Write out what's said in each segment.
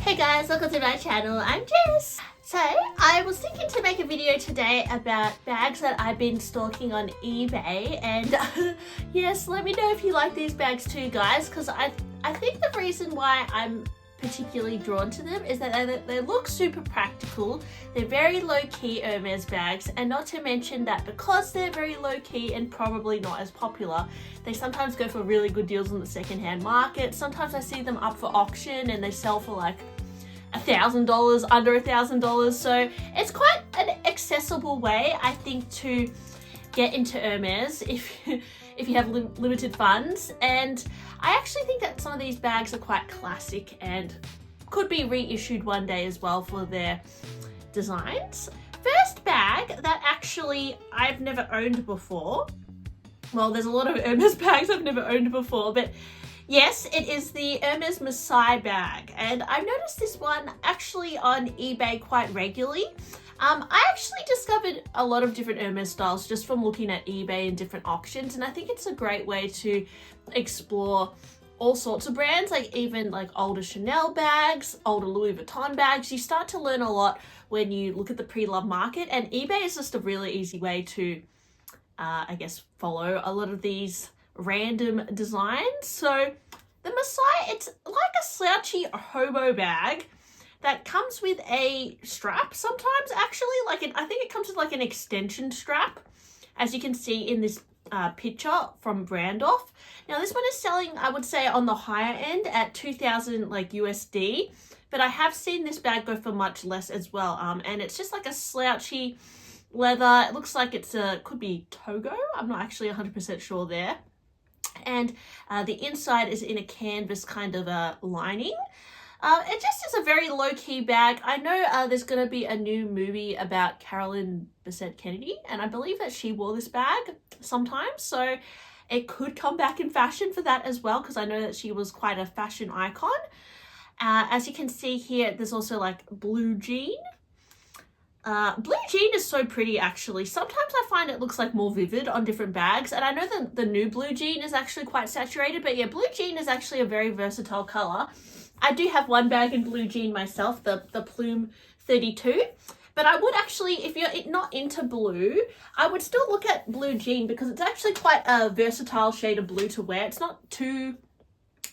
Hey guys, welcome to my channel. I'm Jess. So I was thinking to make a video today about bags that I've been stalking on eBay, and yes, let me know if you like these bags too, guys, because I think the reason why I'm particularly drawn to them is that they look super practical. They're very low-key Hermes bags, and not to mention that because they're very low-key and probably not as popular, they sometimes go for really good deals on the second-hand market. Sometimes I see them up for auction and they sell for like $1,000, under $1,000. So it's quite an accessible way, I think, to get into Hermes if you have limited funds. And I actually think that some of these bags are quite classic and could be reissued one day as well for their designs. First bag that actually I've never owned before. Well, there's a lot of Hermes bags I've never owned before, but yes, it is the Hermes Massai bag, and I've noticed this one actually on eBay quite regularly. I actually discovered a lot of different Hermes styles just from looking at eBay and different auctions, and I think it's a great way to explore all sorts of brands, like even like older Chanel bags, older Louis Vuitton bags. You start to learn a lot when you look at the pre-loved market, and eBay is just a really easy way to, I guess, follow a lot of these random designs. So the Masai, it's like a slouchy hobo bag that comes with a strap sometimes, actually. I think it comes with like an extension strap, as you can see in this picture from Brandoff. Now this one is selling, I would say, on the higher end at 2,000 like USD, but I have seen this bag go for much less as well. And it's just like a slouchy leather. It looks like it's could be Togo. I'm not actually 100% sure there. And the inside is in a canvas kind of a lining. It just is a very low-key bag. I know there's going to be a new movie about Carolyn Bessette Kennedy, and I believe that she wore this bag sometimes, so it could come back in fashion for that as well, because I know that she was quite a fashion icon. As you can see here, there's also like blue jean. Blue jean is so pretty, actually. Sometimes I find it looks like more vivid on different bags, and I know that the new blue jean is actually quite saturated, but yeah, blue jean is actually a very versatile color. I do have one bag in blue jean myself, the Plume 32, but I would actually, if you're not into blue, I would still look at blue jean because it's actually quite a versatile shade of blue to wear. It's not too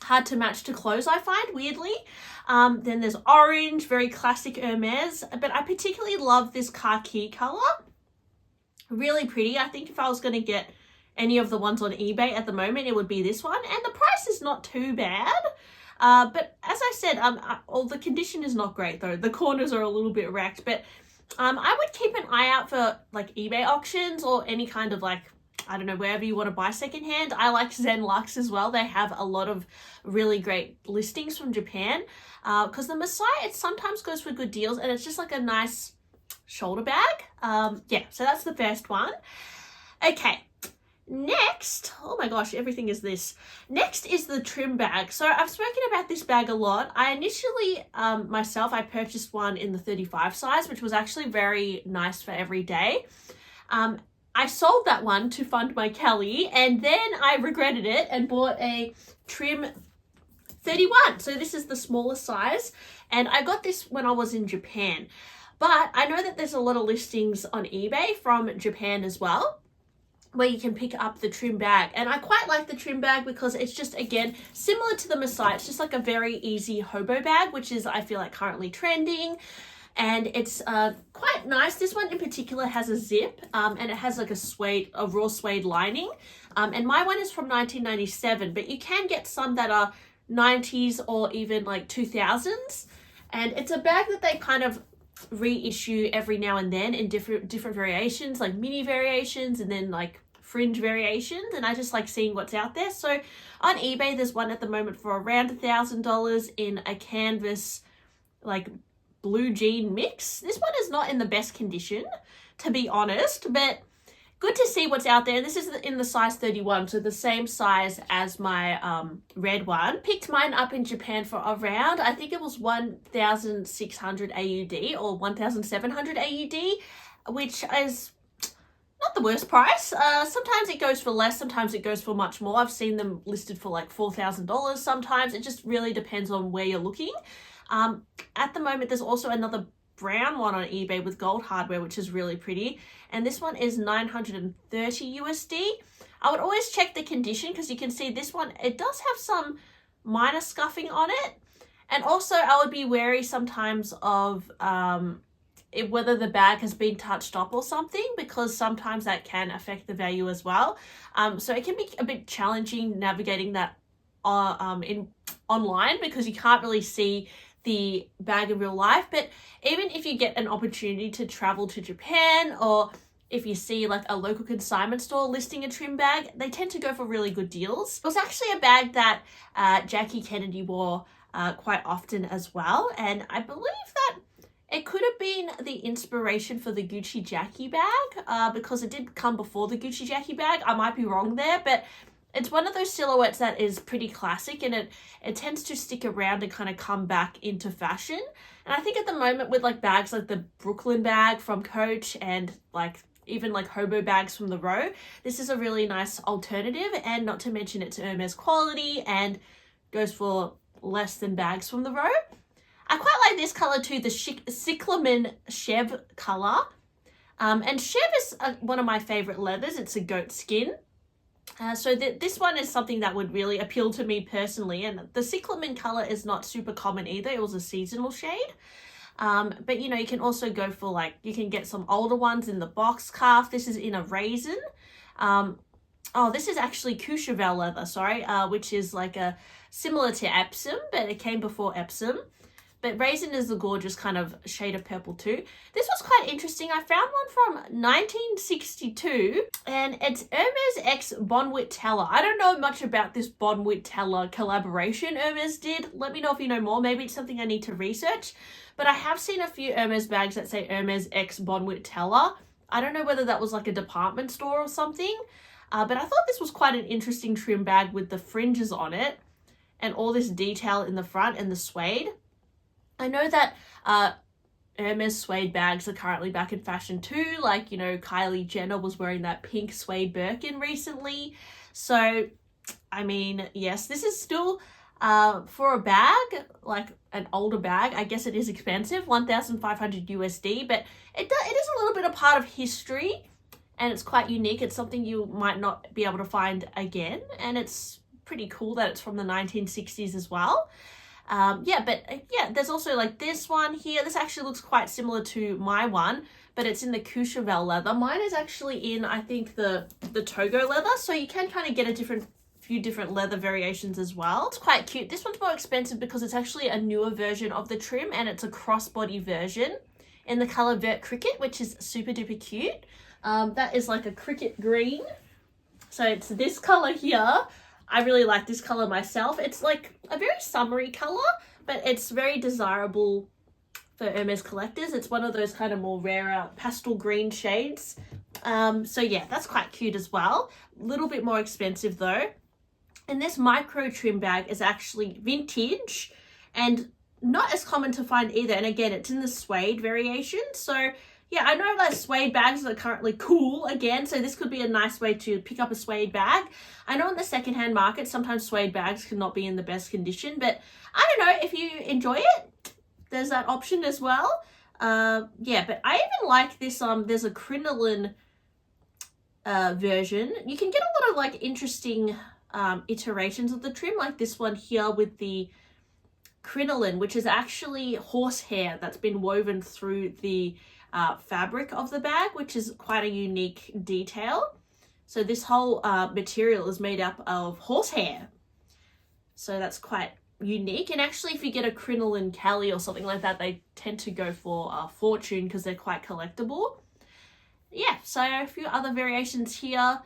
hard to match to clothes, I find, weirdly. Then there's orange, very classic Hermes, but I particularly love this khaki color. Really pretty. I think if I was going to get any of the ones on eBay at the moment, it would be this one, and the price is not too bad. But as I said, the condition is not great though. The corners are a little bit wrecked, but I would keep an eye out for like eBay auctions or any kind of like, I don't know, wherever you want to buy secondhand. I like Zen Luxe as well. They have a lot of really great listings from Japan, because the Masai, it sometimes goes for good deals, and it's just like a nice shoulder bag. Yeah, so that's the first one. Okay. Next, oh my gosh, everything is this. Next is the Trim bag. So I've spoken about this bag a lot. I initially, myself, I purchased one in the 35 size, which was actually very nice for every day. I sold that one to fund my Kelly, and then I regretted it and bought a Trim 31. So this is the smaller size, and I got this when I was in Japan. But I know that there's a lot of listings on eBay from Japan as well, where you can pick up the Trim bag. And I quite like the Trim bag because it's just, again, similar to the Masai. It's just like a very easy hobo bag, which is, I feel like, currently trending. And it's quite nice. This one in particular has a zip, and it has like a raw suede lining. And my one is from 1997, but you can get some that are 90s or even like 2000s. And it's a bag that they kind of reissue every now and then in different variations, like mini variations and then like fringe variations, and I just like seeing what's out there. So on eBay there's one at the moment for around $1,000 in a canvas like blue jean mix. This one is not in the best condition, to be honest, but good to see what's out there. This is in the size 31, so the same size as my red one. Picked mine up in Japan for around, I think it was 1,600 AUD or 1,700 AUD, which is not the worst price. Sometimes it goes for less, sometimes it goes for much more. I've seen them listed for like $4,000 sometimes. It just really depends on where you're looking. At the moment, there's also another brown one on eBay with gold hardware, which is really pretty. And this one is 930 USD. I would always check the condition because you can see this one, it does have some minor scuffing on it. And also I would be wary sometimes of whether the bag has been touched up or something, because sometimes that can affect the value as well. So it can be a bit challenging navigating that online, because you can't really see the bag in real life. But even if you get an opportunity to travel to Japan, or if you see like a local consignment store listing a trim bag, they tend to go for really good deals. It was actually a bag that Jackie Kennedy wore quite often as well, and I believe that it could have been the inspiration for the Gucci Jackie bag, because it did come before the Gucci Jackie bag. I might be wrong there, but it's one of those silhouettes that is pretty classic, and it tends to stick around and kind of come back into fashion. And I think at the moment with like bags like the Brooklyn bag from Coach, and like even like hobo bags from the Row, this is a really nice alternative, and not to mention it's Hermes quality and goes for less than bags from the Row. I quite like this color too, the cyclamen Chev color. And Chev is one of my favorite leathers. It's a goat skin. So this one is something that would really appeal to me personally. And the cyclamen color is not super common either. It was a seasonal shade. But you know, you can also go for like, you can get some older ones in the box calf. This is in a raisin. Oh, this is actually Courchevel leather, sorry, which is like a similar to Epsom, but it came before Epsom. But raisin is a gorgeous kind of shade of purple too. This was quite interesting. I found one from 1962, and it's Hermes x Bonwit Teller. I don't know much about this Bonwit Teller collaboration Hermes did. Let me know if you know more. Maybe it's something I need to research. But I have seen a few Hermes bags that say Hermes x Bonwit Teller. I don't know whether that was like a department store or something. But I thought this was quite an interesting trim bag with the fringes on it and all this detail in the front and the suede. I know that Hermes suede bags are currently back in fashion too. Like, you know, Kylie Jenner was wearing that pink suede Birkin recently. So, I mean, yes, this is still for a bag, like an older bag. I guess it is expensive, 1,500 USD, but it is a little bit a part of history. And it's quite unique. It's something you might not be able to find again. And it's pretty cool that it's from the 1960s as well. There's also like this one here. This actually looks quite similar to my one, but it's in the Courchevel leather. Mine is actually in, I think, the Togo leather. So you can kind of get a few different leather variations as well. It's quite cute. This one's more expensive because it's actually a newer version of the trim, and it's a crossbody version in the color Vert Cricket, which is super duper cute. That is like a cricket green. So it's this color here. I really like this color myself. It's like a very summery color, but it's very desirable for Hermes collectors. It's one of those kind of more rarer pastel green shades. So yeah, that's quite cute as well. A little bit more expensive though. And this micro trim bag is actually vintage and not as common to find either. And again, it's in the suede variation. So yeah, I know that suede bags are currently cool again, so this could be a nice way to pick up a suede bag. I know in the secondhand market, sometimes suede bags cannot be in the best condition, but I don't know, if you enjoy it, there's that option as well. But I even like this, there's a crinoline version. You can get a lot of like interesting iterations of the trim, like this one here with the crinoline, which is actually horsehair that's been woven through the fabric of the bag, which is quite a unique detail. So this whole material is made up of horsehair. So that's quite unique. And actually, if you get a crinoline Kelly or something like that, they tend to go for a fortune because they're quite collectible. Yeah, so a few other variations here.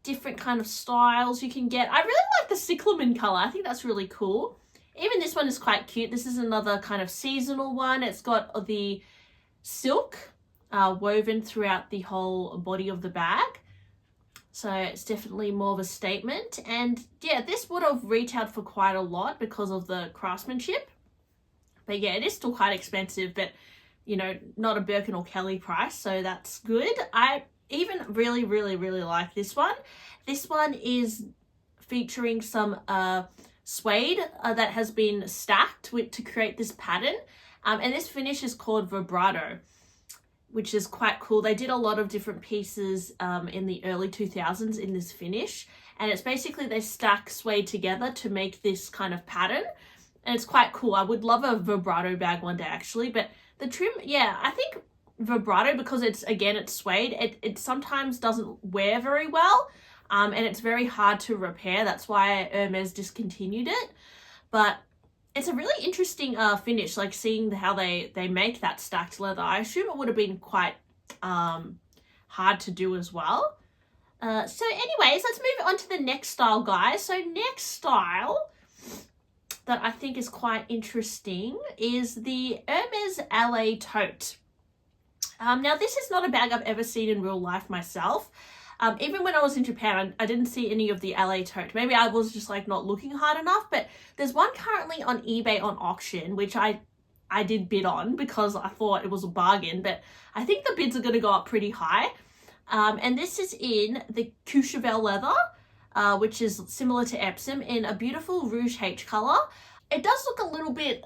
Different kind of styles you can get. I really like the cyclamen color. I think that's really cool. Even this one is quite cute. This is another kind of seasonal one. It's got the silk woven throughout the whole body of the bag. So it's definitely more of a statement. And yeah, this would have retailed for quite a lot because of the craftsmanship. But yeah, it is still quite expensive, but you know, not a Birkin or Kelly price. So that's good. I even really, really, really like this one. This one is featuring some suede that has been stacked to create this pattern. And this finish is called vibrato, which is quite cool. They did a lot of different pieces in the early 2000s in this finish. And it's basically they stack suede together to make this kind of pattern. And it's quite cool. I would love a vibrato bag one day actually. But the trim, yeah, I think vibrato, because it's suede, it sometimes doesn't wear very well. And it's very hard to repair. That's why Hermes discontinued it. But it's a really interesting finish, like seeing how they make that stacked leather. I assume it would have been quite hard to do as well. So anyways, let's move on to the next style, guys. So next style that I think is quite interesting is the Hermes La Tote. Now, this is not a bag I've ever seen in real life myself. Even when I was in Japan, I didn't see any of the La Tote. Maybe I was just like not looking hard enough, but there's one currently on eBay on auction, which I did bid on because I thought it was a bargain, but I think the bids are going to go up pretty high. And this is in the Courchevel leather, which is similar to Epsom, in a beautiful Rouge H color. It does look a little bit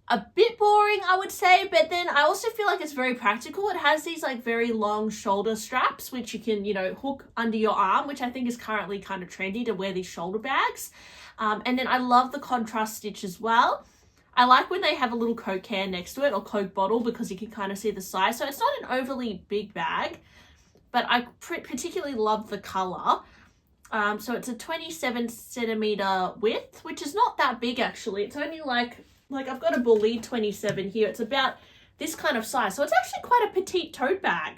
a bit boring, I would say, but then I also feel like it's very practical. It has these like very long shoulder straps, which you can, you know, hook under your arm, which I think is currently kind of trendy to wear these shoulder bags. And then I love the contrast stitch as well. I like when they have a little Coke can next to it, or Coke bottle, because you can kind of see the size. So it's not an overly big bag, but I particularly love the color. So it's a 27 centimeter width, which is not that big actually. It's only like I've got a Bolide 27 here. It's about this kind of size. So it's actually quite a petite tote bag.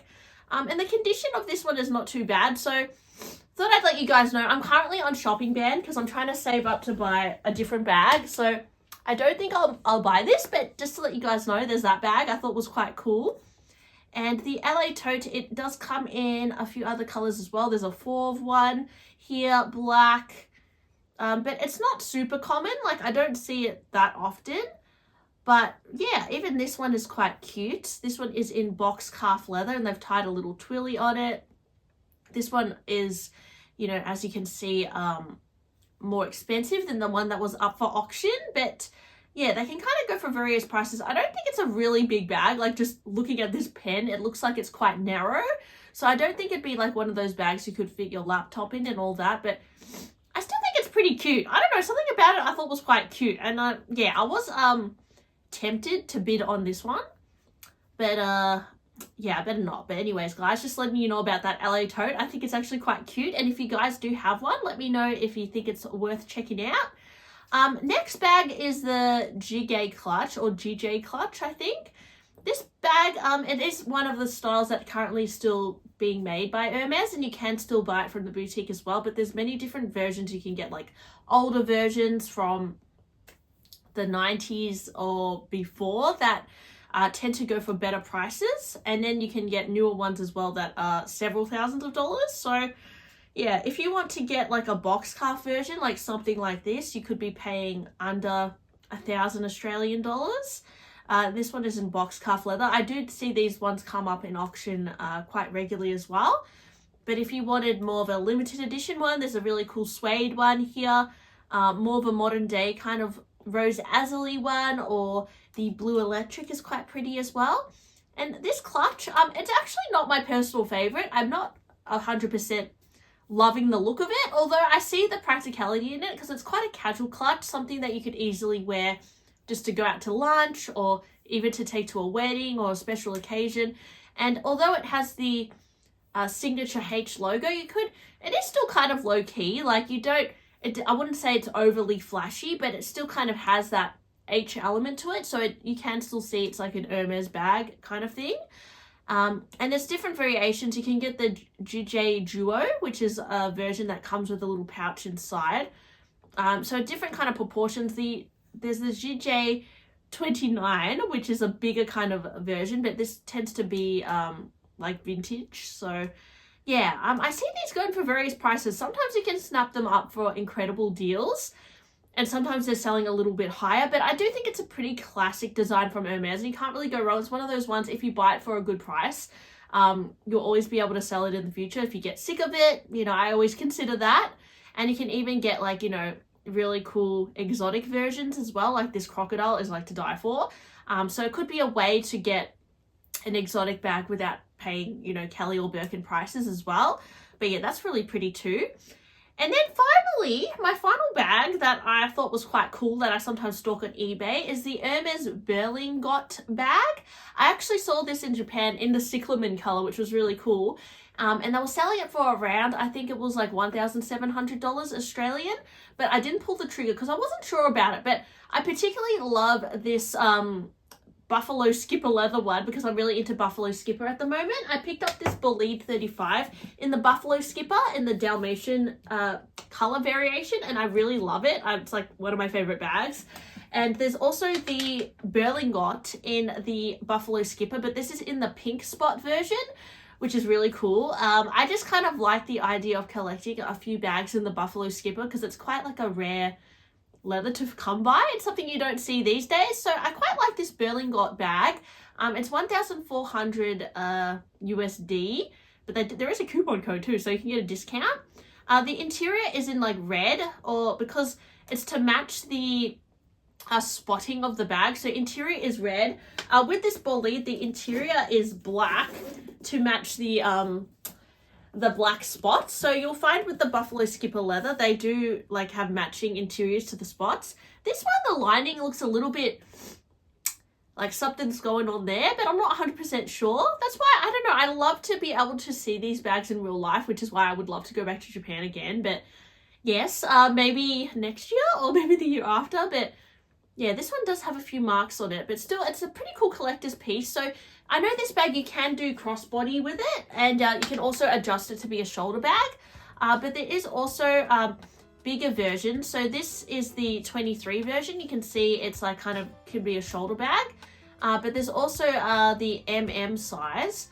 And the condition of this one is not too bad. So thought I'd let you guys know I'm currently on shopping ban because I'm trying to save up to buy a different bag. So I don't think I'll buy this, but just to let you guys know, there's that bag I thought was quite cool. And the La Tote, it does come in a few other colors as well. There's a fauve one here, black. But it's not super common. Like, I don't see it that often. But yeah, even this one is quite cute. This one is in box calf leather and they've tied a little twilly on it. This one is, you know, as you can see, more expensive than the one that was up for auction. But yeah, they can kind of go for various prices. I don't think it's a really big bag. Like, just looking at this pen, it looks like it's quite narrow. So I don't think it'd be like one of those bags you could fit your laptop in and all that. But I still think it's pretty cute. I don't know, something about it I thought was quite cute. And yeah, I was tempted to bid on this one. But yeah, I better not. But anyways, guys, just letting you know about that La Tote. I think it's actually quite cute. And if you guys do have one, let me know if you think it's worth checking out. Next bag is the Jige clutch, or Jige clutch, I think. This bag, it is one of the styles that currently still being made by Hermes, and you can still buy it from the boutique as well, but there's many different versions you can get, like older versions from the 90s or before that tend to go for better prices, and then you can get newer ones as well that are several thousands of dollars. So yeah, if you want to get like a box calf version, like something like this, you could be paying under 1,000 Australian dollars. This one is in box calf leather. I do see these ones come up in auction quite regularly as well. But if you wanted more of a limited edition one, there's a really cool suede one here. More of a modern day kind of rose azurey one, or the blue electric is quite pretty as well. And this clutch, it's actually not my personal favorite. I'm not 100% loving the look of it, although I see the practicality in it because it's quite a casual clutch, something that you could easily wear just to go out to lunch, or even to take to a wedding or a special occasion. And although it has the signature H logo, it is still kind of low key. Like, I wouldn't say it's overly flashy, but it still kind of has that H element to it. So you can still see it's like an Hermes bag kind of thing. And there's different variations. You can get the Jige Duo, which is a version that comes with a little pouch inside. So different kind of proportions. There's the Jige 29, which is a bigger kind of version, but this tends to be like vintage. So yeah, I see these going for various prices. Sometimes you can snap them up for incredible deals, and sometimes they're selling a little bit higher, but I do think it's a pretty classic design from Hermes, and you can't really go wrong. It's one of those ones, if you buy it for a good price, you'll always be able to sell it in the future. If you get sick of it, you know, I always consider that. And you can even get, like, you know, really cool exotic versions as well. Like this crocodile is like to die for. So it could be a way to get an exotic bag without paying, you know, Kelly or Birkin prices as well. But yeah, that's really pretty too. And then finally, my final bag that I thought was quite cool that I sometimes stalk on eBay is the Hermes Berlingot bag. I actually saw this in Japan in the cyclamen color, which was really cool. And they were selling it for around, I think it was like $1,700 Australian, but I didn't pull the trigger because I wasn't sure about it. But I particularly love this buffalo skipper leather one because I'm really into buffalo skipper at the moment. I picked up this Bolide 35 in the buffalo skipper in the Dalmatian color variation, and I really love it. It's like one of my favorite bags. And there's also the Berlingot in the buffalo skipper, but this is in the pink spot version, which is really cool. I just kind of like the idea of collecting a few bags in the buffalo skipper because it's quite like a rare leather to come by. It's something you don't see these days. So I quite like this Berlingot bag. It's 1,400 USD, but there is a coupon code too, so you can get a discount. The interior is in like red, or because it's to match the spotting of the bag. So interior is red. With this Bolide, the interior is black to match the black spots. So you'll find with the buffalo skipper leather, they do like have matching interiors to the spots. This one, the lining looks a little bit like something's going on there, but I'm not 100% sure. That's why, I don't know, I love to be able to see these bags in real life, which is why I would love to go back to Japan again. But yes, maybe next year or maybe the year after. But yeah, this one does have a few marks on it, but still it's a pretty cool collector's piece. So I know this bag, you can do crossbody with it, and you can also adjust it to be a shoulder bag. But there is also bigger versions. So this is the 23 version. You can see it's like kind of could be a shoulder bag. But there's also the size,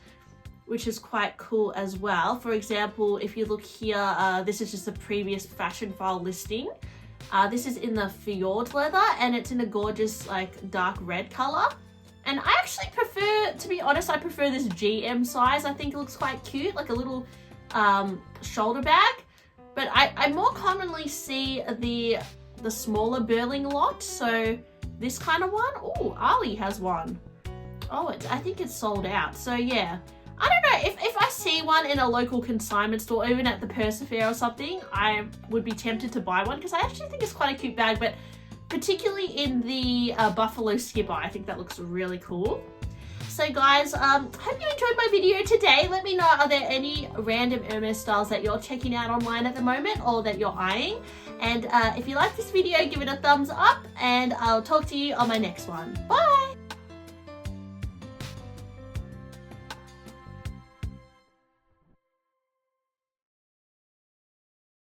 which is quite cool as well. For example, if you look here, this is just a previous fashion file listing. This is in the fjord leather, and it's in a gorgeous like dark red color. And I actually prefer, to be honest, I prefer this GM size. I think it looks quite cute, like a little shoulder bag. But I more commonly see the smaller Berlingot. So this kind of one. Oh, Ali has one. Oh, I think it's sold out. So yeah, I don't know. If I see one in a local consignment store, even at the Persa Fair or something, I would be tempted to buy one because I actually think it's quite a cute bag. But particularly in the buffalo skipper, I think that looks really cool. So guys, hope you enjoyed my video today. Let me know, are there any random Hermes styles that you're checking out online at the moment or that you're eyeing? And if you like this video, give it a thumbs up, and I'll talk to you on my next one. Bye!